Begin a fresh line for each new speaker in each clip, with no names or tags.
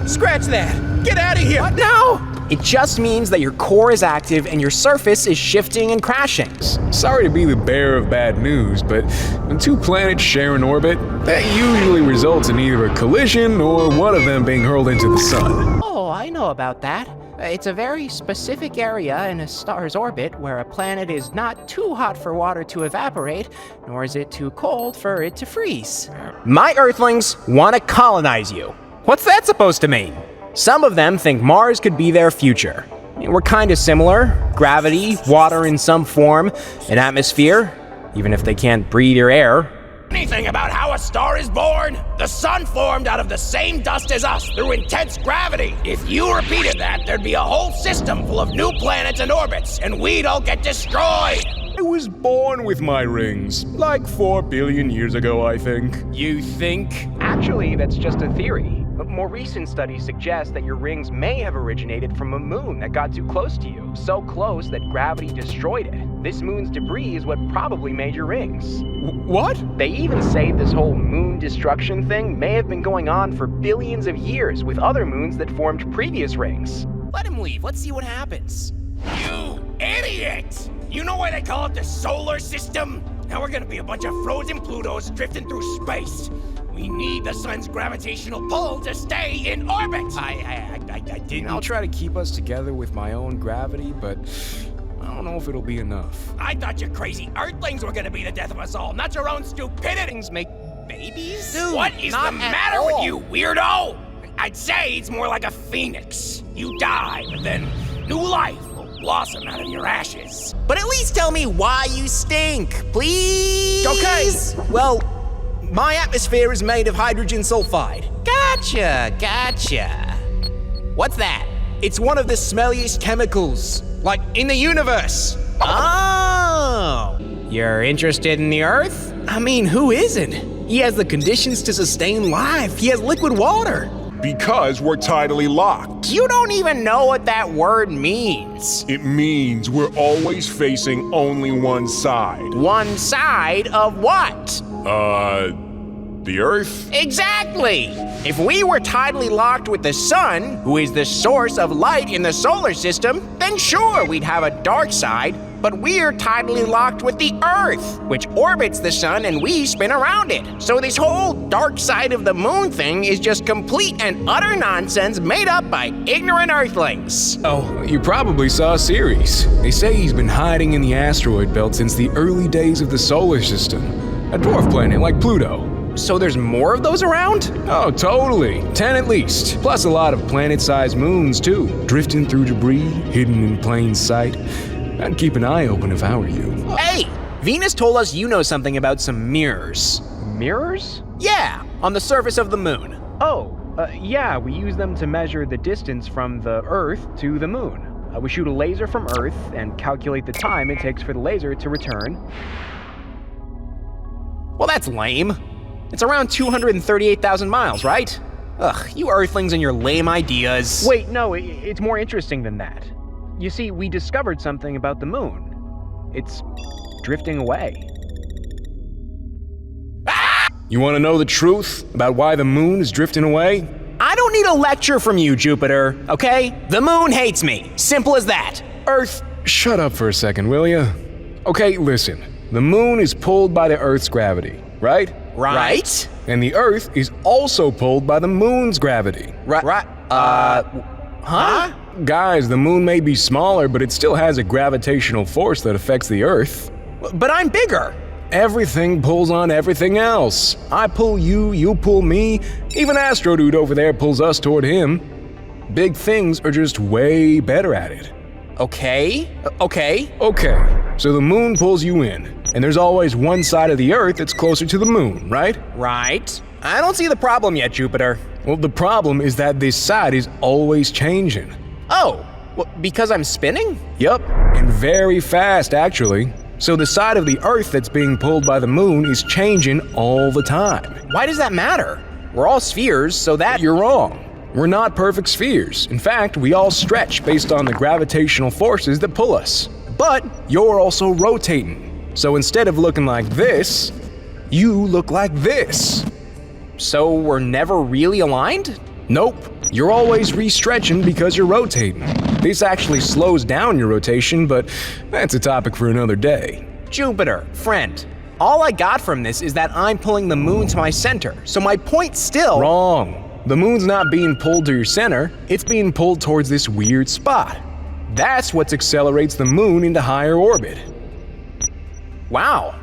Scratch that! Get out of here!
What? No! It just means that your core is active and your surface is shifting and crashing.
Sorry to be the bearer of bad news, but when two planets share an orbit, that usually results in either a collision or one of them being hurled into the sun.
Oh, I know about that. It's a very specific area in a star's orbit where a planet is not too hot for water to evaporate, nor is it too cold for it to freeze. My Earthlings want to colonize you. What's that supposed to mean? Some of them think Mars could be their future. We're kind of similar. Gravity, water in some form, an atmosphere, even if they can't breathe your air.
Anything about how a star is born? The sun formed out of the same dust as us through intense gravity. If you repeated that, there'd be a whole system full of new planets and orbits, and we'd all get destroyed.
I was born with my rings, like 4 billion years ago, I think.
You think? Actually, that's just a theory. But more recent studies suggest that your rings may have originated from a moon that got too close to you, so close that gravity destroyed it. This moon's debris is what probably made your rings.
What?
They even say this whole moon destruction thing may have been going on for billions of years with other moons that formed previous rings. Let him leave. Let's see what happens.
You idiot! You know why they call it the solar system? Now we're gonna be a bunch of frozen Plutos drifting through space. We need the sun's gravitational pull to stay in orbit. I didn't.
I'll try to keep us together with my own gravity, but I don't know if it'll be enough.
I thought you crazy Earthlings were gonna be the death of us all, not your own stupidity.
Make babies?
Dude, what is the matter with you, weirdo? I'd say it's more like a phoenix. You die, but then new life will blossom out of your ashes.
But at least tell me why you stink, please.
Okay, well, my atmosphere is made of hydrogen sulfide.
Gotcha. What's that?
It's one of the smelliest chemicals, like in the universe.
Oh! You're interested in the Earth?
I mean, who isn't? He has the conditions to sustain life. He has liquid water.
Because we're tidally locked.
You don't even know what that word means.
It means we're always facing only one side.
One side of what?
The Earth?
Exactly! If we were tidally locked with the sun, who is the source of light in the solar system, then sure, we'd have a dark side, but we're tidally locked with the Earth, which orbits the sun and we spin around it. So this whole dark side of the moon thing is just complete and utter nonsense made up by ignorant Earthlings.
Oh, you probably saw a series. They say he's been hiding in the asteroid belt since the early days of the solar system. A dwarf planet like Pluto.
So there's more of those around?
Oh, totally. 10 at least. Plus a lot of planet-sized moons, too. Drifting through debris, hidden in plain sight. I'd keep an eye open if I were you.
Hey! Venus told us you know something about some mirrors. Mirrors? Yeah, on the surface of the moon. Oh, yeah, we use them to measure the distance from the Earth to the moon. We shoot a laser from Earth and calculate the time it takes for the laser to return. Well, that's lame. It's around 238,000 miles, right? Ugh, you Earthlings and your lame ideas. Wait, no, it's more interesting than that. You see, we discovered something about the moon. It's drifting away.
You want to know the truth about why the moon is drifting away?
I don't need a lecture from you, Jupiter, okay? The moon hates me. Simple as that.
Earth, shut up for a second, will ya? Okay, listen. The moon is pulled by the Earth's gravity, right?
Right?
And the Earth is also pulled by the moon's gravity.
Huh?
Guys, the moon may be smaller, but it still has a gravitational force that affects the Earth.
But I'm bigger.
Everything pulls on everything else. I pull you, you pull me. Even Astro Dude over there pulls us toward him. Big things are just way better at it.
Okay.
Okay, so the moon pulls you in, and there's always one side of the Earth that's closer to the moon, right?
Right. I don't see the problem yet, Jupiter.
Well, the problem is that this side is always changing.
Oh, well, because I'm spinning?
Yup, and very fast, actually. So the side of the Earth that's being pulled by the moon is changing all the time.
Why does that matter? We're all spheres, so that—
You're wrong. We're not perfect spheres. In fact, we all stretch based on the gravitational forces that pull us. But you're also rotating. So instead of looking like this, you look like this.
So we're never really aligned?
Nope. You're always restretching because you're rotating. This actually slows down your rotation, but that's a topic for another day.
Jupiter, friend, all I got from this is that I'm pulling the moon to my center, so my point's still…
Wrong. The moon's not being pulled to your center, it's being pulled towards this weird spot. That's what accelerates the moon into higher orbit.
Wow.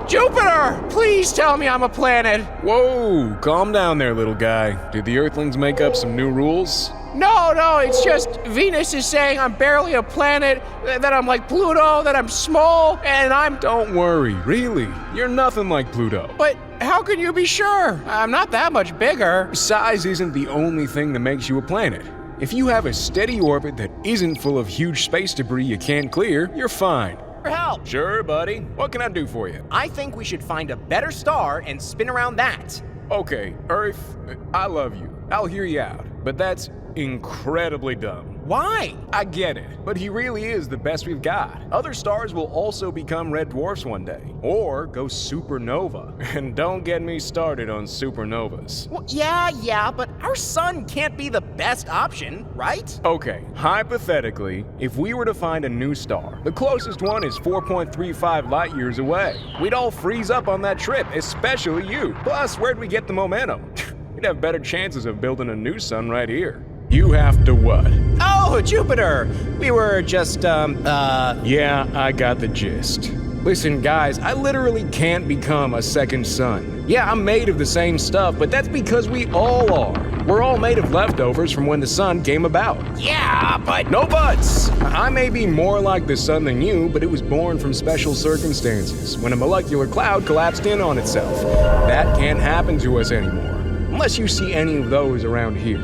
Jupiter! Please tell me I'm a planet!
Whoa, calm down there, little guy. Did the Earthlings make up some new rules?
No, it's just Venus is saying I'm barely a planet, that I'm like Pluto, that I'm small, and I'm…
Don't worry, really. You're nothing like Pluto.
But how can you be sure? I'm not that much bigger.
Size isn't the only thing that makes you a planet. If you have a steady orbit that isn't full of huge space debris you can't clear, you're fine.
Help!
Sure, buddy. What can I do for you?
I think we should find a better star and spin around that.
Okay, Earth, I love you. I'll hear you out. But that's incredibly dumb.
Why?
I get it, but he really is the best we've got. Other stars will also become red dwarfs one day, or go supernova. And don't get me started on supernovas.
Well, yeah, but our sun can't be the best option, right?
Okay, hypothetically, if we were to find a new star, the closest one is 4.35 light years away. We'd all freeze up on that trip, especially you. Plus, where'd we get the momentum? We'd have better chances of building a new sun right here. You have to what?
Oh, Jupiter! We were just,
Yeah, I got the gist. Listen, guys, I literally can't become a second sun. Yeah, I'm made of the same stuff, but that's because we all are. We're all made of leftovers from when the sun came about.
Yeah, but
No buts! I may be more like the sun than you, but it was born from special circumstances, when a molecular cloud collapsed in on itself. That can't happen to us anymore, unless you see any of those around here.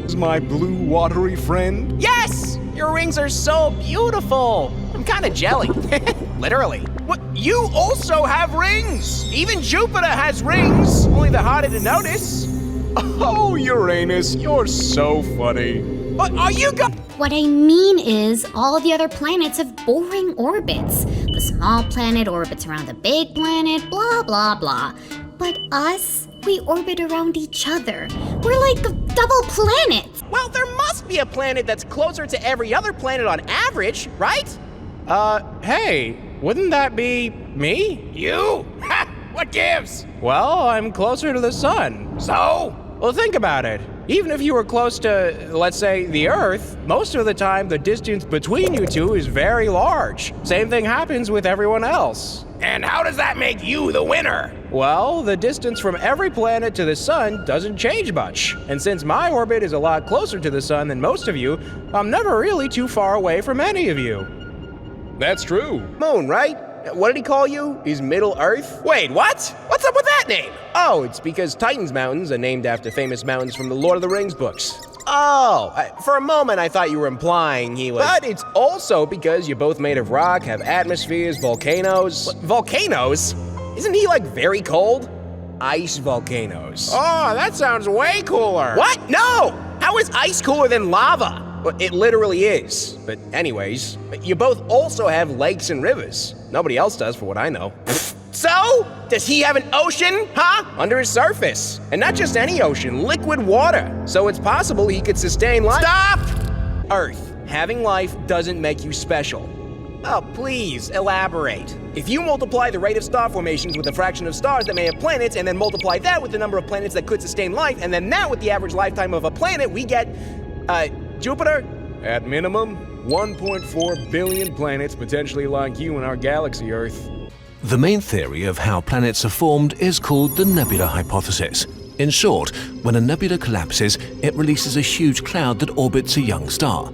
Is my blue watery friend?
yes! Your rings are so beautiful! I'm kinda jelly. Literally. What? You also have rings! Even Jupiter has rings! Only they're harder to notice.
Oh, Uranus, you're so funny.
But are you
What I mean is, all the other planets have boring orbits. The small planet orbits around the big planet, blah, blah, blah. But us, we orbit around each other. We're like double planets.
Well, there must be a planet that's closer to every other planet on average, right? Hey, wouldn't that be me?
you? Ha! What gives?
Well, I'm closer to the sun.
So?
Well, think about it. Even if you were close to, let's say, the Earth, most of the time the distance between you two is very large. Same thing happens with everyone else.
And how does that make you the winner?
Well, the distance from every planet to the sun doesn't change much. And since my orbit is a lot closer to the sun than most of you, I'm never really too far away from any of you.
That's true.
Moon, right? What did he call you? Is Middle Earth? Wait, what? What's up with that name? Oh, it's because Titan's Mountains are named after famous mountains from the Lord of the Rings books. Oh, for a moment I thought you were implying he was… But it's also because you're both made of rock, have atmospheres, volcanoes… What, volcanoes? Isn't he like very cold? Ice volcanoes. Oh, that sounds way cooler. What? No! How is ice cooler than lava? Well, it literally is. But anyways, you both also have lakes and rivers. Nobody else does, for what I know. So? Does he have an ocean, huh? Under his surface. And not just any ocean, liquid water. So it's possible he could sustain life… Stop! Earth, having life doesn't make you special. Oh, please, elaborate. If you multiply the rate of star formations with the fraction of stars that may have planets, and then multiply that with the number of planets that could sustain life, and then that with the average lifetime of a planet, we get… Jupiter?
At minimum, 1.4 billion planets potentially like you in our galaxy, Earth.
The main theory of how planets are formed is called the nebula hypothesis. In short, when a nebula collapses, it releases a huge cloud that orbits a young star.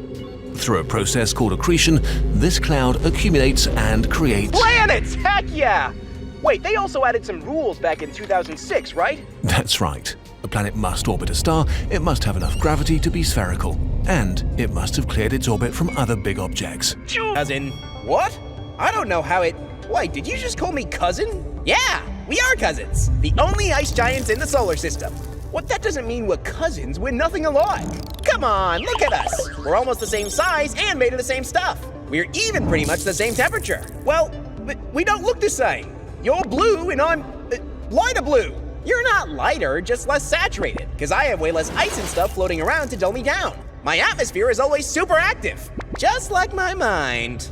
Through a process called accretion, this cloud accumulates and creates…
Planets! Heck yeah! Wait, they also added some rules back in 2006, right?
That's right. A planet must orbit a star, it must have enough gravity to be spherical, and it must have cleared its orbit from other big objects.
As in, what? I don't know how it… Wait, did you just call me cousin? Yeah, we are cousins. The only ice giants in the solar system. What, that doesn't mean we're cousins, we're nothing alike. Come on, look at us. We're almost the same size and made of the same stuff. We're even pretty much the same temperature. Well, but we don't look the same. You're blue and I'm lighter blue. You're not lighter, just less saturated, because I have way less ice and stuff floating around to dull me down. My atmosphere is always super active, just like my mind.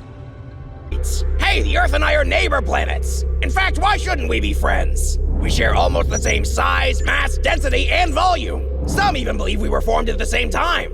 Hey, the Earth and I are neighbor planets. In fact, why shouldn't we be friends? We share almost the same size, mass, density, and volume. Some even believe we were formed at the same time.